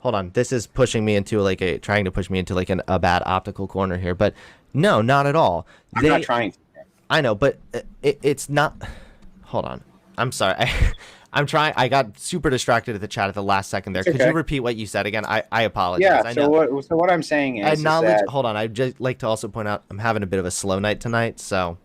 hold on. This is pushing me into like trying to push me into like a bad optical corner here, but no, not at all. I'm not trying to. I know, but it's not. Hold on. I'm sorry. I'm trying. I got super distracted at the chat at the last second there. It's Could okay. you repeat what you said again? I apologize. Yeah. I So know. what I'm saying is that Hold on. I'd just like to also point out I'm having a bit of a slow night tonight, so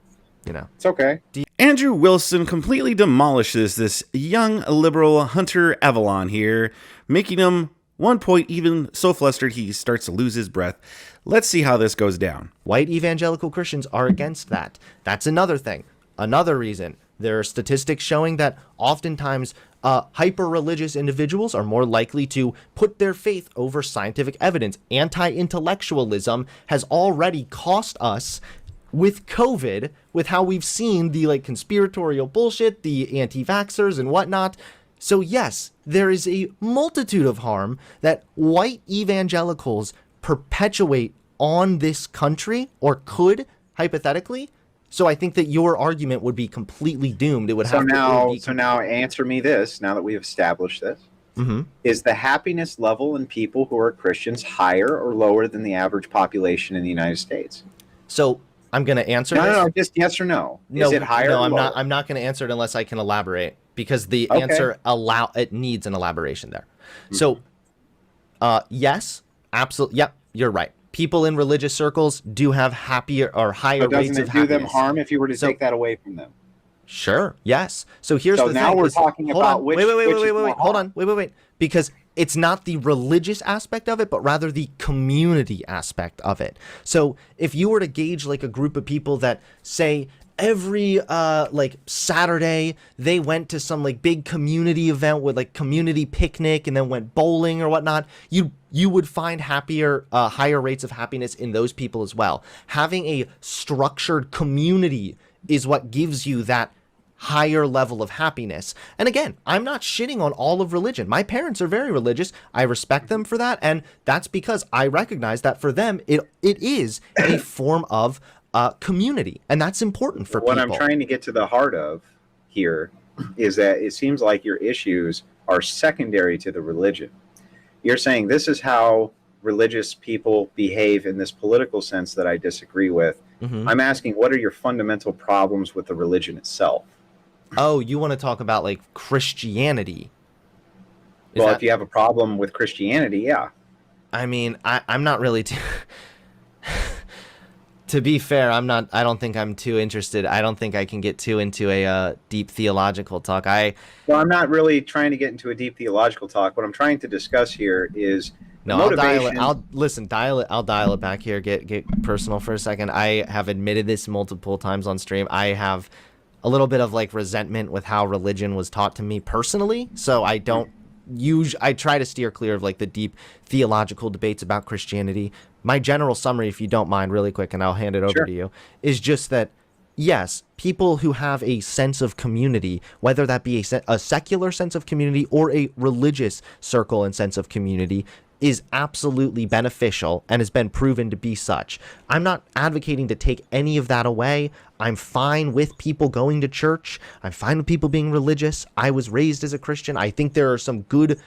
it's okay. Andrew Wilson completely demolishes this young liberal Hunter Avalon here, making him 1 point even so flustered he starts to lose his breath. Let's see how this goes down. White evangelical Christians are against that. That's another thing. Another reason. There are statistics showing that oftentimes hyper-religious individuals are more likely to put their faith over scientific evidence. Anti-intellectualism has already cost us with COVID, with how we've seen the like conspiratorial bullshit, the anti-vaxxers and whatnot. So yes, there is a multitude of harm that white evangelicals perpetuate on this country, or could, hypothetically. So I think that your argument would be completely doomed. It would have to. So now answer me this, now that we've established this. Mm-hmm. Is the happiness level in people who are Christians higher or lower than the average population in the United States? So I'm going to answer this. No, just yes or no. Is it higher or lower? I'm not going to answer it unless I can elaborate, because the answer it needs an elaboration there. Mm-hmm. So yes, absolutely. Yep, you're right. People in religious circles do have happier or higher rates of happiness. Doesn't it do them harm if you were to take that away from them? Sure. Yes. So here's the thing. So now we're talking about which. Wait. Hold on. Wait. Because it's not the religious aspect of it, but rather the community aspect of it. So if you were to gauge like a group of people that say every like Saturday they went to some like big community event with like community picnic and then went bowling or whatnot, you would find higher rates of happiness in those people as well. Having a structured community is what gives you that higher level of happiness. And again, I'm not shitting on all of religion. My parents are very religious. I respect them for that. And that's because I recognize that for them, it is a form of community. And that's important for people. What I'm trying to get to the heart of here is that it seems like your issues are secondary to the religion. You're saying this is how religious people behave in this political sense that I disagree with. Mm-hmm. I'm asking, what are your fundamental problems with the religion itself? Oh, you want to talk about like Christianity? If you have a problem with Christianity, yeah. I mean, I'm not really to be fair, I don't think I'm too interested. I don't think I can get too into a deep theological talk. Well, I'm not really trying to get into a deep theological talk. What I'm trying to discuss here is motivation. I'll dial it back here. Get personal for a second. I have admitted this multiple times on stream. I have a little bit of like resentment with how religion was taught to me personally. So I try to steer clear of like the deep theological debates about Christianity. My general summary, if you don't mind, really quick, and I'll hand it over to you, is just that, yes, people who have a sense of community, whether that be a secular sense of community or a religious circle and sense of community, is absolutely beneficial and has been proven to be such. I'm not advocating to take any of that away. I'm fine with people going to church. I'm fine with people being religious. I was raised as a Christian. I think there are some good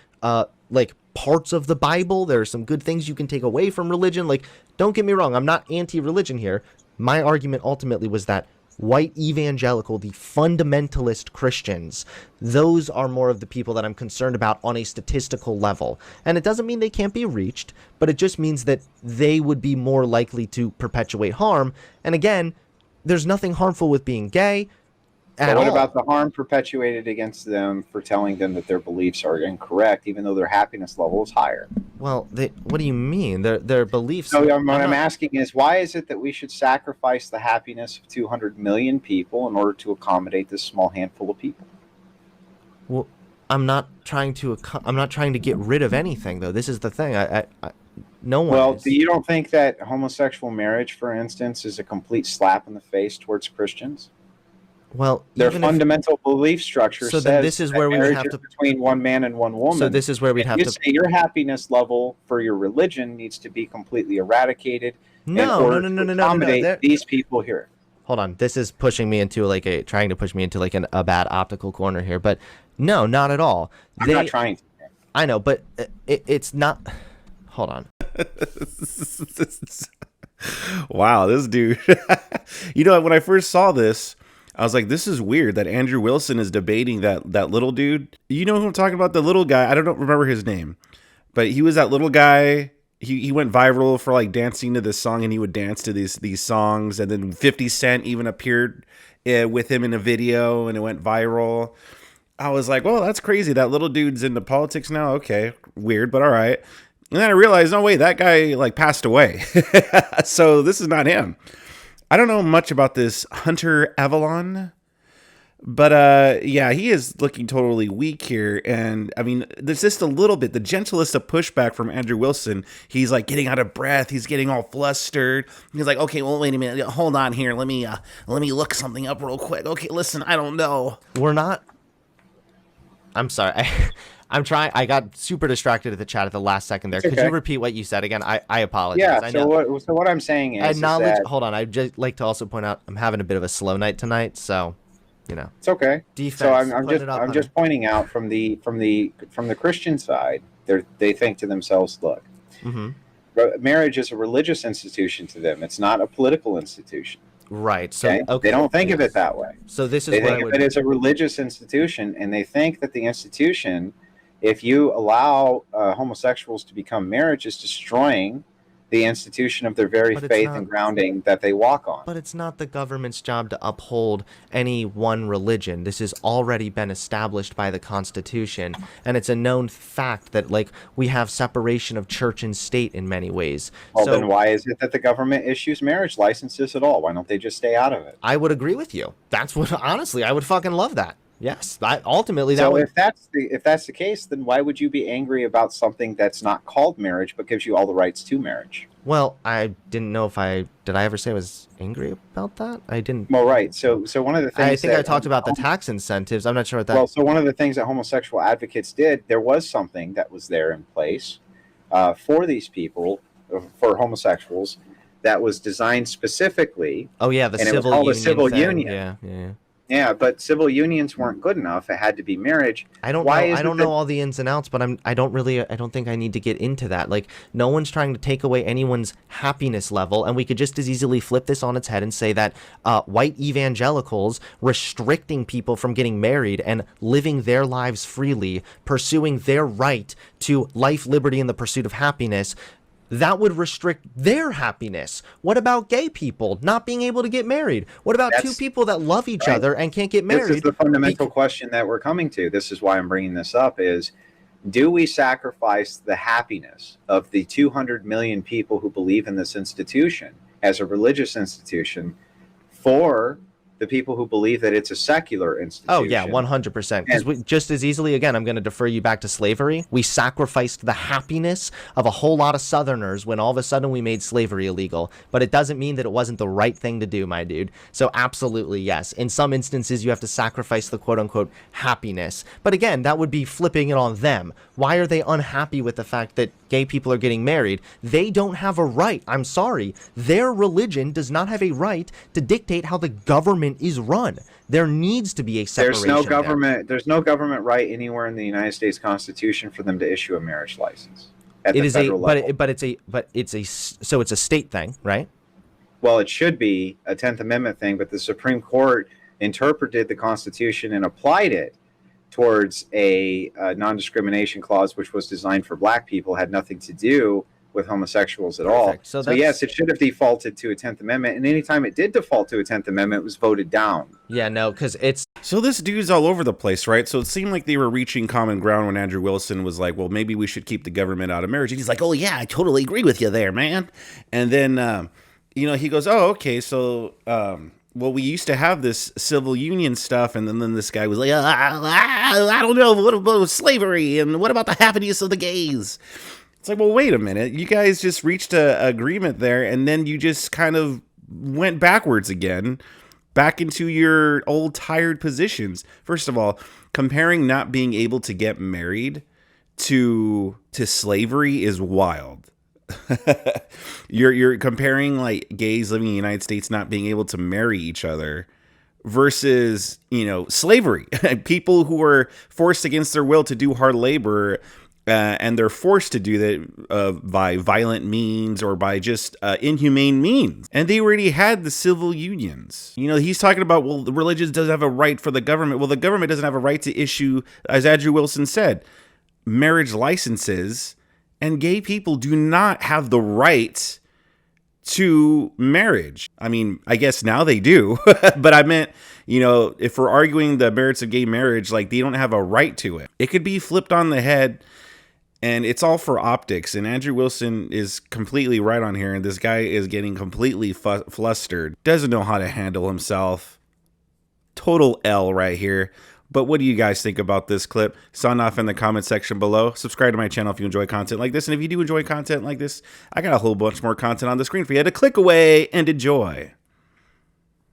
like parts of the Bible. There are some good things you can take away from religion. Like, don't get me wrong, I'm not anti-religion here. My argument ultimately was that white evangelical, the fundamentalist Christians, those are more of the people that I'm concerned about on a statistical level. And it doesn't mean they can't be reached, but it just means that they would be more likely to perpetuate harm. And again, there's nothing harmful with being gay. But what about the harm perpetuated against them for telling them that their beliefs are incorrect, even though their happiness level is higher? Well, what do you mean? Their beliefs... So what I'm asking is, why is it that we should sacrifice the happiness of 200 million people in order to accommodate this small handful of people? Well, I'm not trying to get rid of anything, though. This is the thing. No one. Well, you don't think that homosexual marriage, for instance, is a complete slap in the face towards Christians? Well, their fundamental belief structure says this is where we would have to between one man and one woman. So this is where we'd have to say your happiness level for your religion needs to be completely eradicated. No. These people here. Hold on. This is pushing me into like trying to push me into like a bad optical corner here, but no, not at all. I'm not trying to. I know, but it's not. Hold on. Wow, this dude. You know, when I first saw this, I was like, this is weird that Andrew Wilson is debating that little dude. You know who I'm talking about? The little guy. I don't remember his name, but he was that little guy. He went viral for like dancing to this song, and he would dance to these songs. And then 50 Cent even appeared with him in a video, and it went viral. I was like, well, that's crazy. That little dude's into politics now. Okay, weird, but all right. And then I realized, no, wait, that guy like passed away. So this is not him. I don't know much about this Hunter Avalon, but yeah, he is looking totally weak here. And I mean, there's just a little bit, the gentlest of pushback from Andrew Wilson. He's like getting out of breath. He's getting all flustered. He's like, okay, well, wait a minute. Hold on here. Let me look something up real quick. Okay, listen, I don't know. We're not. I'm sorry. I'm trying. I got super distracted at the chat at the last second there. It's Could okay. you repeat what you said again? I apologize. Yeah. I So know. what I'm saying is Acknowledge. that Hold on. I'd just like to also point out I'm having a bit of a slow night tonight, so it's okay. defense. So I'm put just it up, I'm honey. just pointing out from the Christian side, they think to themselves, look, Mhm. marriage is a religious institution to them. It's not a political institution. Right. So Okay? okay. They don't think of yes. it that way. So this is They what I think of would. it as a religious institution, and they think that the institution, if you allow homosexuals to become marriage, is destroying the institution of their very But it's faith not. and grounding that they walk on. But it's not the government's job to uphold any one religion. This has already been established by the Constitution, and it's a known fact that like we have separation of church and state in many ways. Well, So then why is it that the government issues marriage licenses at all? Why don't they just stay out of it? I would agree with you. That's what honestly I would fucking love that. Yes, ultimately that So would. if that's the case, then why would you be angry about something that's not called marriage but gives you all the rights to marriage? Well, I didn't know if did I ever say I was angry about that? I didn't. Well, right. So one of the things I think I that- talked about the tax incentives. I'm not sure what that. Well, so one of the things that homosexual advocates did, there was something that was there in place for these people, for homosexuals, that was designed specifically. Oh yeah, the and it was civil called a union. civil thing. union. Yeah. Yeah, but civil unions weren't good enough. It had to be marriage. I don't Why know. is I it don't that- know all the ins and outs, but I don't think I need to get into that. Like, no one's trying to take away anyone's happiness level, and we could just as easily flip this on its head and say that white evangelicals restricting people from getting married and living their lives freely, pursuing their right to life, liberty, and the pursuit of happiness, that would restrict their happiness. What about gay people not being able to get married? What about two That's- people that love each right. other and can't get married? This is the fundamental question that we're coming to. This is why I'm bringing this up is, do we sacrifice the happiness of the 200 million people who believe in this institution as a religious institution for the people who believe that it's a secular institution? Oh yeah, 100%. Because we just as easily, again, I'm going to defer you back to slavery. We sacrificed the happiness of a whole lot of Southerners when all of a sudden we made slavery illegal. But it doesn't mean that it wasn't the right thing to do, my dude. So absolutely yes. In some instances, you have to sacrifice the quote-unquote happiness. But again, that would be flipping it on them. Why are they unhappy with the fact that gay people are getting married? They don't have a right. I'm sorry. Their religion does not have a right to dictate how the government is run. There needs to be a separation. There's no government right anywhere in the United States Constitution for them to issue a marriage license at It the is federal level. So it's a state thing, right? Well, it should be a 10th Amendment thing, but the Supreme Court interpreted the Constitution and applied it towards a non-discrimination clause, which was designed for black people, had nothing to do with homosexuals at all. Perfect. So yes, it should have defaulted to a 10th Amendment, and anytime it did default to a 10th Amendment, it was voted down. Yeah, no, because it's So this dude's all over the place, right? So it seemed like they were reaching common ground when Andrew Wilson was like, well, maybe we should keep the government out of marriage. And he's like, oh, yeah, I totally agree with you there, man. And then, he goes, oh, okay, so, well, we used to have this civil union stuff. And then this guy was like, I don't know, what about slavery? And what about the happiness of the gays? It's like, well, wait a minute. You guys just reached an agreement there, and then you just kind of went backwards again, back into your old tired positions. First of all, comparing not being able to get married to slavery is wild. You're comparing like gays living in the United States not being able to marry each other versus, slavery. People who are forced against their will to do hard labor and they're forced to do that by violent means or by just inhumane means. And they already had the civil unions. You know, he's talking about, well, the religion doesn't have a right for the government. Well, the government doesn't have a right to issue, as Andrew Wilson said, marriage licenses, and gay people do not have the right to marriage. I mean, I guess now they do, but I meant, you know, if we're arguing the merits of gay marriage, like, they don't have a right to it. It could be flipped on the head, and it's all for optics. And Andrew Wilson is completely right on here, and this guy is getting completely flustered. Doesn't know how to handle himself. Total L right here. But what do you guys think about this clip? Sound off in the comment section below. Subscribe to my channel if you enjoy content like this. And if you do enjoy content like this, I got a whole bunch more content on the screen for you to click away and enjoy.